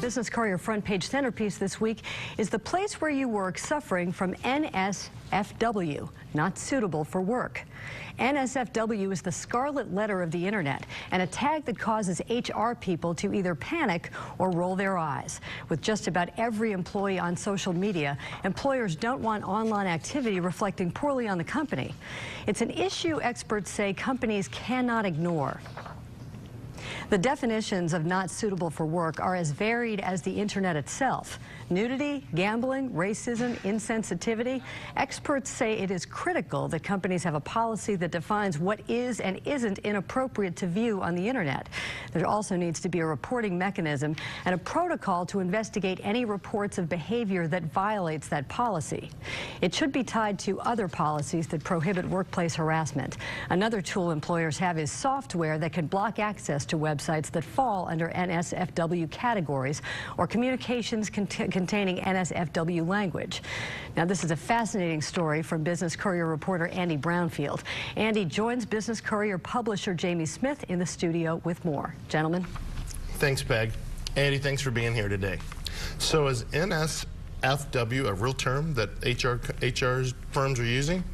Business Courier front page centerpiece this week is the place where you work suffering from NSFW, not suitable for work. NSFW is the scarlet letter of the internet and a tag that causes HR people to either panic or roll their eyes. With just about every employee on social media, employers don't want online activity reflecting poorly on the company. It's an issue experts say companies cannot ignore. The definitions of not suitable for work are as varied as the internet itself. Nudity, gambling, racism, insensitivity. Experts say it is critical that companies have a policy that defines what is and isn't inappropriate to view on the internet. There also needs to be a reporting mechanism and a protocol to investigate any reports of behavior that violates that policy. It should be tied to other policies that prohibit workplace harassment. Another tool employers have is software that can block access to websites that fall under NSFW categories or communications containing NSFW language. Now, this is a fascinating story from Business Courier reporter Andy Brownfield. Andy joins Business Courier publisher Jamie Smith in the studio with more. Gentlemen. Thanks, Peg. Andy, thanks for being here today. So is NSFW a real term that HR firms are using?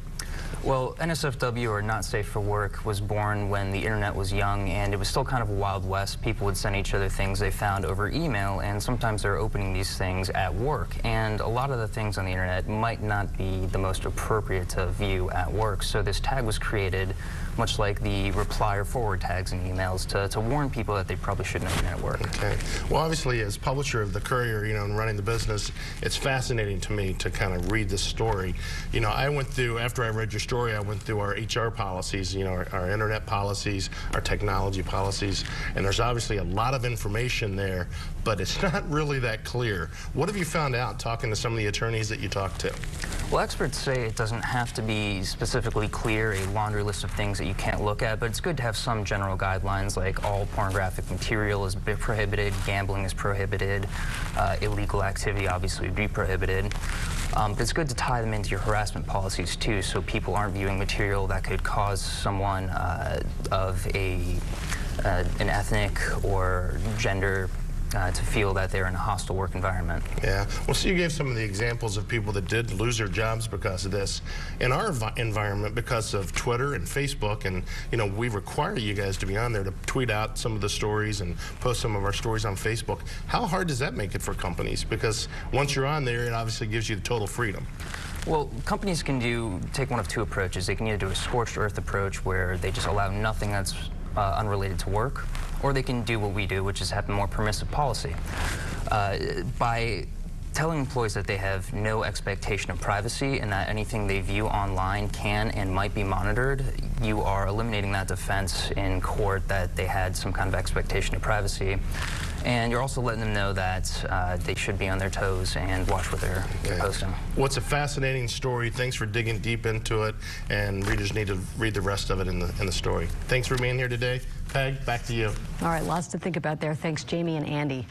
Well, NSFW, or Not Safe for Work, was born when the internet was young and it was still kind of a Wild West. People would send each other things they found over email, and sometimes they're opening these things at work. And a lot of the things on the internet might not be the most appropriate to view at work. So this tag was created, much like the reply or forward tags in emails, to warn people that they probably shouldn't open at work. Okay. Well, obviously, as publisher of the Courier, and running the business, it's fascinating to me to kind of read this story. I went through, after I read your story, I went through our HR policies, our internet policies, our technology policies, and there's obviously a lot of information there, but it's not really that clear. What have you found out talking to some of the attorneys that you talked to? Well, experts say it doesn't have to be specifically clear, a laundry list of things that you can't look at, but it's good to have some general guidelines, like all pornographic material is prohibited, gambling is prohibited, illegal activity obviously would be prohibited. But it's good to tie them into your harassment policies too, so people aren't viewing material that could cause someone of an ethnic or gender to feel that they're in a hostile work environment. Yeah. Well, so you gave some of the examples of people that did lose their jobs because of this. In our environment, because of Twitter and Facebook, and we require you guys to be on there to tweet out some of the stories and post some of our stories on Facebook. How hard does that make it for companies? Because once you're on there, it obviously gives you the total freedom. Well, companies can take one of two approaches. They can either do a scorched earth approach, where they just allow nothing that's unrelated to work, or they can do what we do, which is have a more permissive policy. By telling employees that they have no expectation of privacy and that anything they view online can and might be monitored, you are eliminating that defense in court that they had some kind of expectation of privacy. And you're also letting them know that they should be on their toes and watch what they're posting. Well, it's a fascinating story. Thanks for digging deep into it, and readers need to read the rest of it in the story. Thanks for being here today. Peg, back to you. All right, lots to think about there. Thanks, Jamie and Andy.